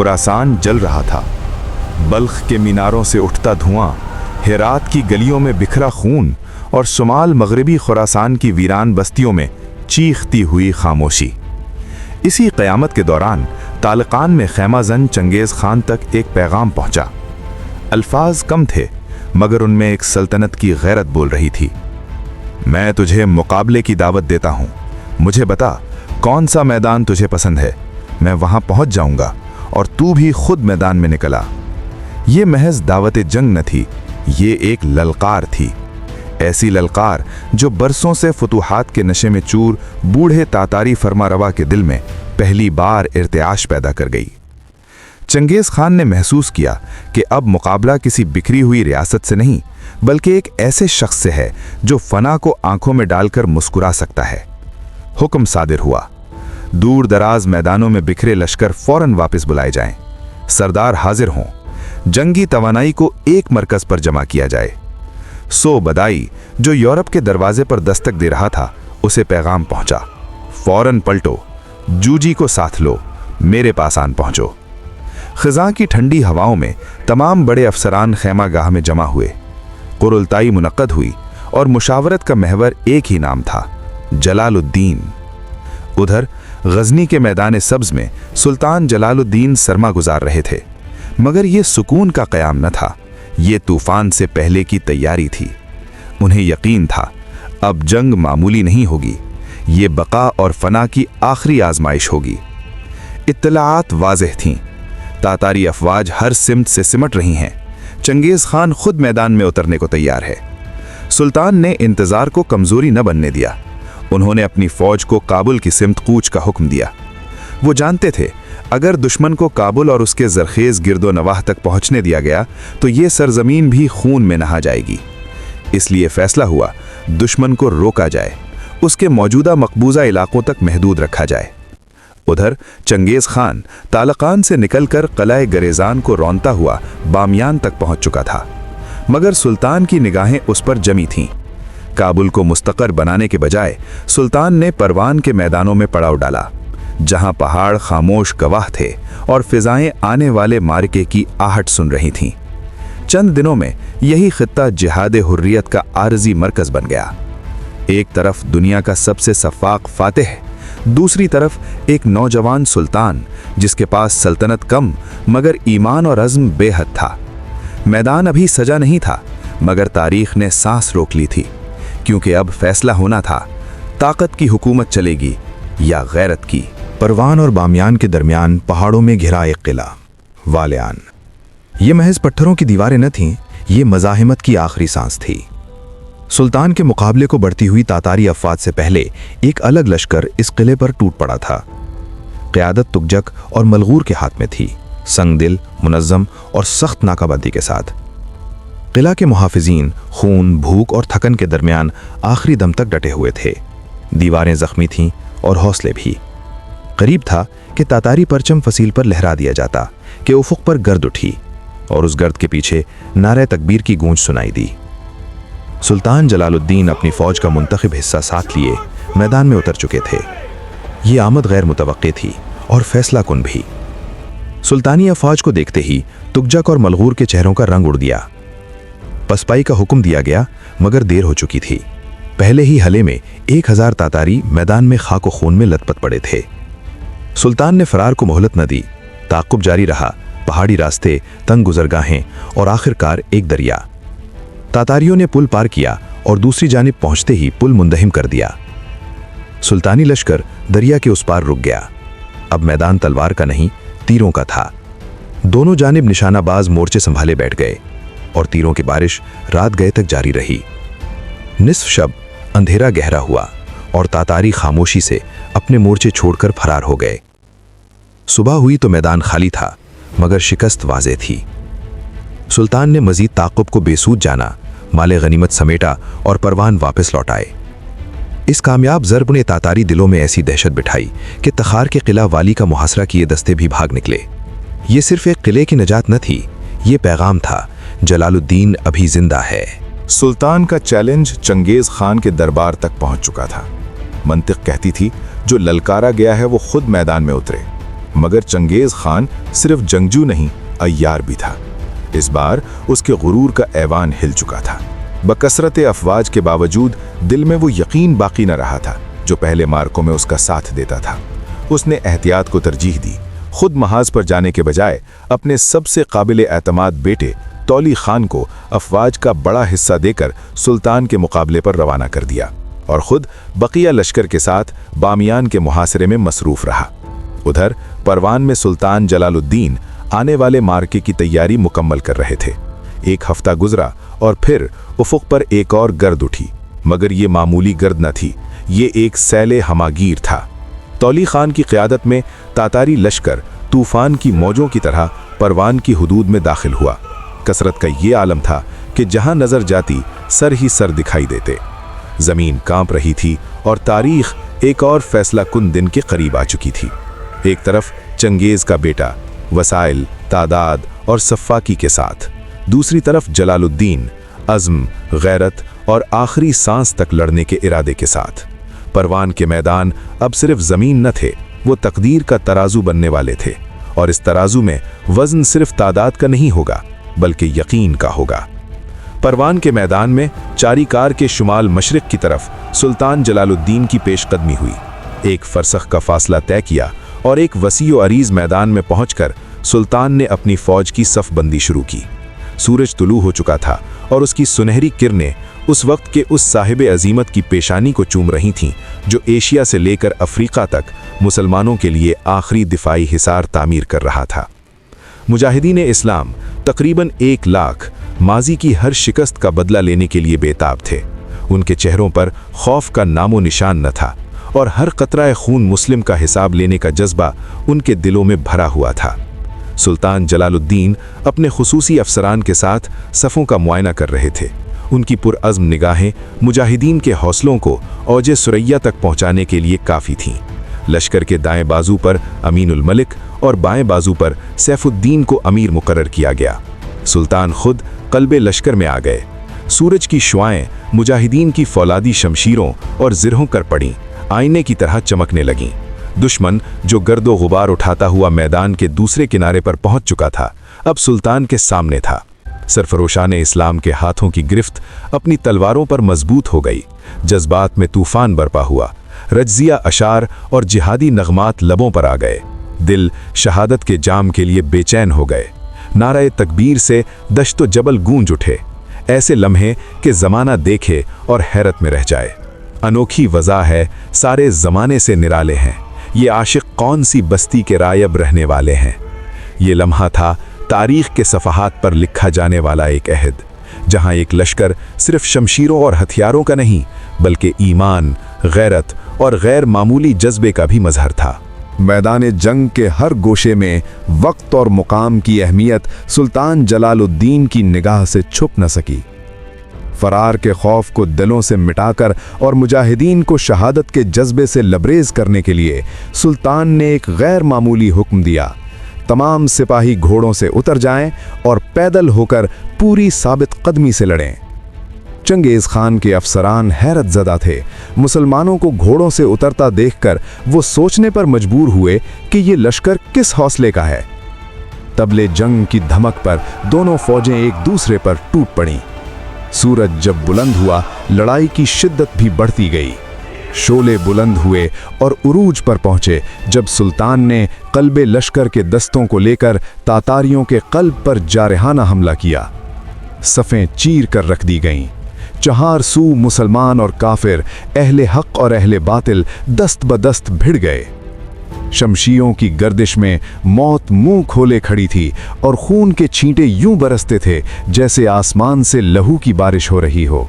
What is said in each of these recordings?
खुरासान जल रहा था। बल्ख के मीनारों से उठता धुआं, हेरात की गलियों में बिखरा खून और शुमाल मगरबी खुरासान की वीरान बस्तियों में चीखती हुई खामोशी। इसी क़यामत के दौरान तालकान में खैमाजन चंगेज़ खान तक एक पैगाम पहुंचा। अल्फाज कम थे मगर उनमें एक सल्तनत की गैरत बोल रही थी। मैं तुझे मुकाबले की दावत देता हूं। मुझे बता कौन सा मैदान तुझे पसंद है, मैं वहां पहुंच जाऊंगा और तू भी खुद मैदान में निकला। ये महज दावत जंग न थी, ये एक ललकार थी। ऐसी ललकार जो बरसों से फतूहात के नशे में चूर बूढ़े तातारी फरमारवा के दिल में पहली बार इर्तिआश पैदा कर गई। चंगेज़ खान ने महसूस किया कि अब मुकाबला किसी बिखरी हुई रियासत से नहीं बल्कि एक ऐसे शख्स से है जो फना को आंखों में डालकर मुस्कुरा सकता है। हुक्म सादिर हुआ, दूर दराज मैदानों में बिखरे लश्कर फौरन वापस बुलाए जाएं, सरदार हाजिर हों, जंगी तवानाई को एक मरकज पर जमा किया जाए। सो बदाई जो यूरोप के दरवाजे पर दस्तक दे रहा था उसे पैगाम पहुंचा, फौरन पलटो, जूजी को साथ लो, मेरे पास आन पहुंचो। खिज़ां की ठंडी हवाओं में तमाम बड़े अफसरान खैमागाह में जमा हुए। कुरलताई मुनक्कद हुई और मुशावरत का महवर एक ही नाम था, जलालुद्दीन। उधर गजनी के मैदान सब्ज में सुल्तान जलालुद्दीन सरमा गुजार रहे थे, मगर ये सुकून का क़याम न था, ये तूफान से पहले की तैयारी थी। उन्हें यकीन था अब जंग मामूली नहीं होगी, ये बका और फना की आखिरी आजमाइश होगी। इत्तलाआत वाज़ेह थीं, तातारी अफवाज हर सिमत से सिमट रही हैं, चंगेज़ खान खुद मैदान में उतरने को तैयार है। सुल्तान ने इंतज़ार को कमज़ोरी न बनने दिया। उन्होंने अपनी फ़ौज को काबुल की सिमत कूच का हुक्म दिया। वो जानते थे अगर दुश्मन को काबुल और उसके ज़रखेज़ गिरदो नवाह तक पहुंचने दिया गया तो ये सरजमीन भी खून में नहा जाएगी। इसलिए फैसला हुआ दुश्मन को रोका जाए, उसके मौजूदा मकबूजा इलाकों तक महदूद रखा जाए। उधर चंगेज़ खान तालकान से निकलकर क़िला गरेज़ान को रौंदता हुआ बामियान तक पहुंच चुका था, मगर सुल्तान की निगाहें उस पर जमी थीं। काबुल को मुस्तक़र बनाने के बजाय सुल्तान ने परवान के मैदानों में पड़ाव डाला, जहां पहाड़ खामोश गवाह थे और फिजाएं आने वाले मार्के की आहट सुन रही थीं। चंद दिनों में यही खित्ता जिहाद हुर्रियत का आरजी मरकज बन गया। एक तरफ दुनिया का सबसे सफ़ाक फातिह, दूसरी तरफ एक नौजवान सुल्तान जिसके पास सल्तनत कम मगर ईमान और अज़्म बेहद था। मैदान अभी सजा नहीं था मगर तारीख ने सांस रोक ली थी, क्योंकि अब फैसला होना था, ताकत की हुकूमत चलेगी या गैरत की। परवान और बामियान के दरमियान पहाड़ों में घिरा एक किला, वालियान। ये महज पत्थरों की दीवारें न थीं, ये मज़ाहिमत की आखिरी सांस थी। सुल्तान के मुकाबले को बढ़ती हुई तातारी अफवाज से पहले एक अलग लश्कर इस किले पर टूट पड़ा था। क़यादत तुगजक और मलगूर के हाथ में थी, संगदिल, मुनज़्ज़म और सख्त नाकाबंदी के साथ। किला के मुहाफ़िज़ीन खून, भूख और थकन के दरमियान आखिरी दम तक डटे हुए थे। दीवारें ज़ख्मी थीं और हौसले भी। करीब था कि तातारी परचम फसील पर लहरा दिया जाता कि उफ़ुक़ पर गर्द उठी और उस गर्द के पीछे नारे तकबीर की गूंज सुनाई दी। सुल्तान जलालुद्दीन अपनी फ़ौज का मुंतखब हिस्सा साथ लिए मैदान में उतर चुके थे। ये आमद गैर मुतवक्की थी और फैसला कुन भी। सुल्तानी अफ़वाज को देखते ही तुगजक और मलगूर के चेहरों का रंग उड़ गया। पसपाई का हुक्म दिया गया मगर देर हो चुकी थी। पहले ही हले में 1000 तातारी मैदान में खाक व खून में लथपथ पड़े थे। सुल्तान ने फरार को मोहलत न दी। ताक़ुब जारी रहा, पहाड़ी रास्ते, तंग गुजरगाहें और आखिरकार एक दरिया। तातारियों ने पुल पार किया और दूसरी जानिब पहुंचते ही पुल मुंदहिम कर दिया। सुल्तानी लश्कर दरिया के उस पार रुक गया। अब मैदान तलवार का नहीं, तीरों का था। दोनों जानिब निशानाबाज मोर्चे संभाले बैठ गए और तीरों की बारिश रात गए तक जारी रही। निस्फ शब अंधेरा गहरा हुआ और तातारी खामोशी से अपने मोर्चे छोड़कर फरार हो गए। सुबह हुई तो मैदान खाली था मगर शिकस्त वाज़ेह थी। सुल्तान ने मजीद ताक़ुब को बेसूद जाना, माले गनीमत समेटा और परवान वापस लौटाए। इस कामयाब ज़रब ने तातारी दिलों में ऐसी दहशत बिठाई कि तखार के किला वाली का मुहासरा किए दस्ते भी भाग निकले। ये सिर्फ एक किले की नजात न थी, ये पैगाम था, जलालुद्दीन अभी जिंदा है। सुल्तान का चैलेंज चंगेज़ खान के दरबार तक पहुंच चुका था। मंतिक कहती थी जो ललकारा गया है वो खुद मैदान में उतरे। मगर चंगेज खान सिर्फ जंगजू नहीं, अय्यार भी था। इस बार उसके गुरूर का ऐवान हिल चुका था। बकसरत अफवाज के बावजूद दिल में वो यकीन बाकी न रहा था जो पहले मार्कों में उसका साथ देता था। उसने एहतियात को तरजीह दी। खुद महाज पर जाने के बजाय अपने सबसे काबिल एतमाद बेटे तौली खान को अफवाज का बड़ा हिस्सा देकर सुल्तान के मुकाबले पर रवाना कर दिया और खुद बकिया लश्कर के साथ बामियान के मुहासरे में मसरूफ रहा। उधर परवान में सुल्तान जलालुद्दीन आने वाले मार्के की तैयारी मुकम्मल कर रहे थे। एक हफ्ता गुजरा और फिर उफुक पर एक और गर्द उठी, मगर ये मामूली गर्द न थी, ये एक सैले हमागीर था। तौली खान की क़यादत में तातारी लश्कर तूफान की मौजों की तरह परवान की हुदूद में दाखिल हुआ। कसरत का ये आलम था कि जहां नजर जाती सर ही सर दिखाई देते। जमीन कांप रही थी और तारीख एक और फैसला कुन दिन के करीब आ चुकी थी। एक तरफ चंगेज का बेटा वसाइल, तादाद और सफ़ाकी के साथ, दूसरी तरफ जलालुद्दीन अज़्म, गैरत और आखिरी सांस तक लड़ने के इरादे के साथ। परवान के मैदान अब सिर्फ ज़मीन न थे, वो तकदीर का तराजू बनने वाले थे और इस तराजू में वज़न सिर्फ तादाद का नहीं होगा बल्कि यकीन का होगा। परवान के मैदान में चारीकार के शुमाल मशरिक की तरफ सुल्तान जलालुद्दीन की पेशकदमी हुई। एक फरसख का फासला तय किया और एक वसी व अरीज मैदान में पहुंचकर सुल्तान ने अपनी फौज की सफ़बंदी शुरू की। सूरज तुलू हो चुका था और उसकी सुनहरी किरणें उस वक्त के उस साहिब अजीमत की पेशानी को चूम रही थीं जो एशिया से लेकर अफ्रीका तक मुसलमानों के लिए आखिरी दिफाई हिसार तामीर कर रहा था। मुजाहिदीन इस्लाम तकरीबन 1 लाख माजी की हर शिकस्त का बदला लेने के लिए बेताब थे। उनके चेहरों पर खौफ का नामो निशान न था और हर कतरा खून मुस्लिम का हिसाब लेने का जज्बा उनके दिलों में भरा हुआ था। सुल्तान जलालुद्दीन अपने खुसूसी अफसरान के साथ सफ़ों का मुआयना कर रहे थे। उनकी पुरअज़्म निगाहें मुजाहिदीन के हौसलों को औजे सुरैया तक पहुंचाने के लिए काफ़ी थीं। लश्कर के दाएं बाजू पर अमीनुल मलिक और बाएं बाजू पर सैफुद्दीन को अमीर मुकर्रर किया गया। सुल्तान खुद कल्बे लश्कर में आ गए। सूरज की शुआएं मुजाहिदीन की फौलादी शमशीरों और ज़िरहों कर पड़ीं, आईने की तरह चमकने लगीं। दुश्मन जो गर्दो गुबार उठाता हुआ मैदान के दूसरे किनारे पर पहुंच चुका था, अब सुल्तान के सामने था। सरफरोशान इस्लाम के हाथों की गिरफ्त अपनी तलवारों पर मजबूत हो गई। जज्बात में तूफान बरपा हुआ। रज्जिया अशार और जिहादी नगमात लबों पर आ गए। दिल शहादत के जाम के लिए बेचैन हो गए। नारे तकबीर से दश्तो जबल गूंज उठे। ऐसे लम्हे कि ज़माना देखे और हैरत में रह जाए। अनोखी वज़ा है, सारे ज़माने से निराले हैं। ये आशिक कौन सी बस्ती के रायब रहने वाले हैं। ये लम्हा था तारीख़ के सफ़हात पर लिखा जाने वाला एक अहद, जहाँ एक लश्कर सिर्फ शमशीरों और हथियारों का नहीं बल्कि ईमान, गैरत और गैर मामूली जज्बे का भी मजहर था। मैदान जंग के हर गोशे में वक्त और मुकाम की अहमियत सुल्तान जलालुद्दीन की निगाह से छुप न सकी। फरार के खौफ को दिलों से मिटाकर और मुजाहिदीन को शहादत के जज्बे से लबरेज करने के लिए सुल्तान ने एक गैर मामूली हुक्म दिया। तमाम सिपाही घोड़ों से उतर जाएं और पैदल होकर पूरी साबित कदमी से लड़ें। चंगेज खान के अफसरान हैरत ज़दा थे। मुसलमानों को घोड़ों से उतरता देखकर वो सोचने पर मजबूर हुए कि ये लश्कर किस हौसले का है। तबले जंग की धमक पर दोनों फौजें एक दूसरे पर टूट पड़ीं। सूरज जब बुलंद हुआ, लड़ाई की शिद्दत भी बढ़ती गई। शोले बुलंद हुए और उरूज पर पहुंचे जब सुल्तान ने कल्बे लश्कर के दस्तों को लेकर तातारियों के कल्ब पर जारहाना हमला किया। सफ़ें चीर कर रख दी गईं। चहार सू मुसलमान और काफिर, अहले हक और अहले बातिल दस्त बदस्त भिड़ गए। शमशियों की गर्दिश में मौत मुंह खोले खड़ी थी और खून के छींटे यूं बरसते थे जैसे आसमान से लहू की बारिश हो रही हो।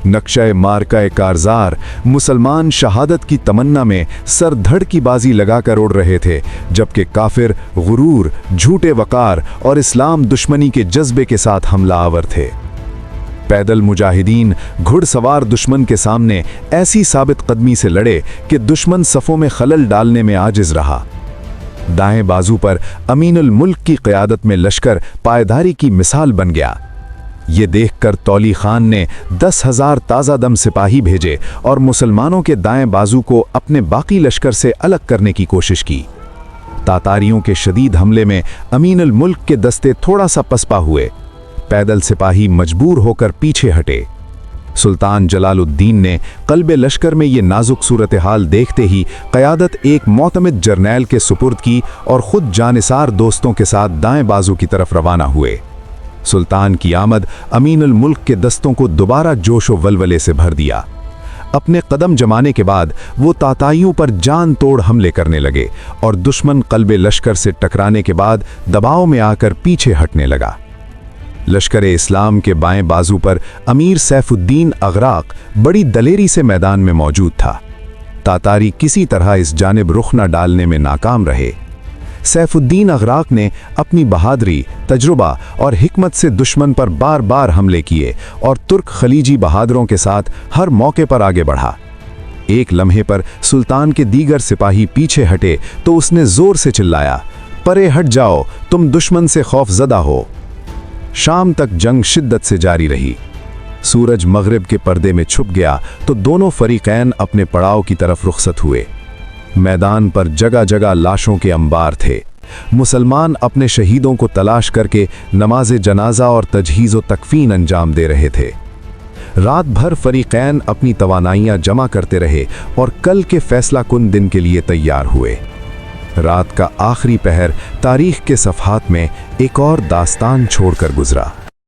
नक्शा मार्का कारजार मुसलमान शहादत की तमन्ना में सर धड़ की बाजी लगाकर उड़ रहे थे, जबकि काफिर गुरूर, झूठे वकार और इस्लाम दुश्मनी के जज्बे के साथ हमला आवर थे। पैदल मुजाहिदीन घुड़सवार दुश्मन के सामने ऐसी साबित कदमी से लड़े कि दुश्मन सफ़ों में खलल डालने में आजिज रहा। दाएं बाजू पर अमीनुल मुल्क की क़यादत में लश्कर पायदारी की मिसाल बन गया। ये देखकर तौली खान ने 10,000 ताज़ा दम सिपाही भेजे और मुसलमानों के दाएं बाजू को अपने बाकी लश्कर से अलग करने की कोशिश की। तातारियों के शदीद हमले में अमीन अल मुल्क के दस्ते थोड़ा सा पसपा हुए। पैदल सिपाही मजबूर होकर पीछे हटे। सुल्तान जलालुद्दीन ने कल्बे लश्कर में ये नाजुक सूरत हाल देखते ही क़यादत एक मोतमिद जर्नैल के सुपुर्द की और ख़ुद जानिसार दोस्तों के साथ दाएं बाजू की तरफ रवाना हुए। सुल्तान की आमद अमीन अल मुल्क के दस्तों को दोबारा जोश व वलवले से भर दिया। अपने कदम जमाने के बाद वो ताताइयों पर जान तोड़ हमले करने लगे और दुश्मन कल्बे लश्कर से टकराने के बाद दबाव में आकर पीछे हटने लगा। लश्कर इस्लाम के बाएं बाजू पर अमीर सैफुद्दीन अगराक बड़ी दलेरी से मैदान में मौजूद था। तातारी किसी तरह इस जानिब रुख न डालने में नाकाम रहे। सैफुद्दीन अगराक ने अपनी बहादुरी, तजुर्बा और हिकमत से दुश्मन पर बार बार हमले किए और तुर्क खलीजी बहादुरों के साथ हर मौके पर आगे बढ़ा। एक लम्हे पर सुल्तान के दीगर सिपाही पीछे हटे तो उसने जोर से चिल्लाया, परे हट जाओ, तुम दुश्मन से खौफजदा हो। शाम तक जंग शिद्दत से जारी रही। सूरज मगरिब के पर्दे में छुप गया तो दोनों फरीकैन अपने पड़ाव की तरफ रुखसत हुए। मैदान पर जगह जगह लाशों के अंबार थे। मुसलमान अपने शहीदों को तलाश करके नमाज जनाजा और तजहीज़ व तकफीन अंजाम दे रहे थे। रात भर फरीकैन अपनी तवानाइयाँ जमा करते रहे और कल के फैसला कुन दिन के लिए तैयार हुए। रात का आखिरी पहर तारीख के सफ़हात में एक और दास्तान छोड़कर गुजरा।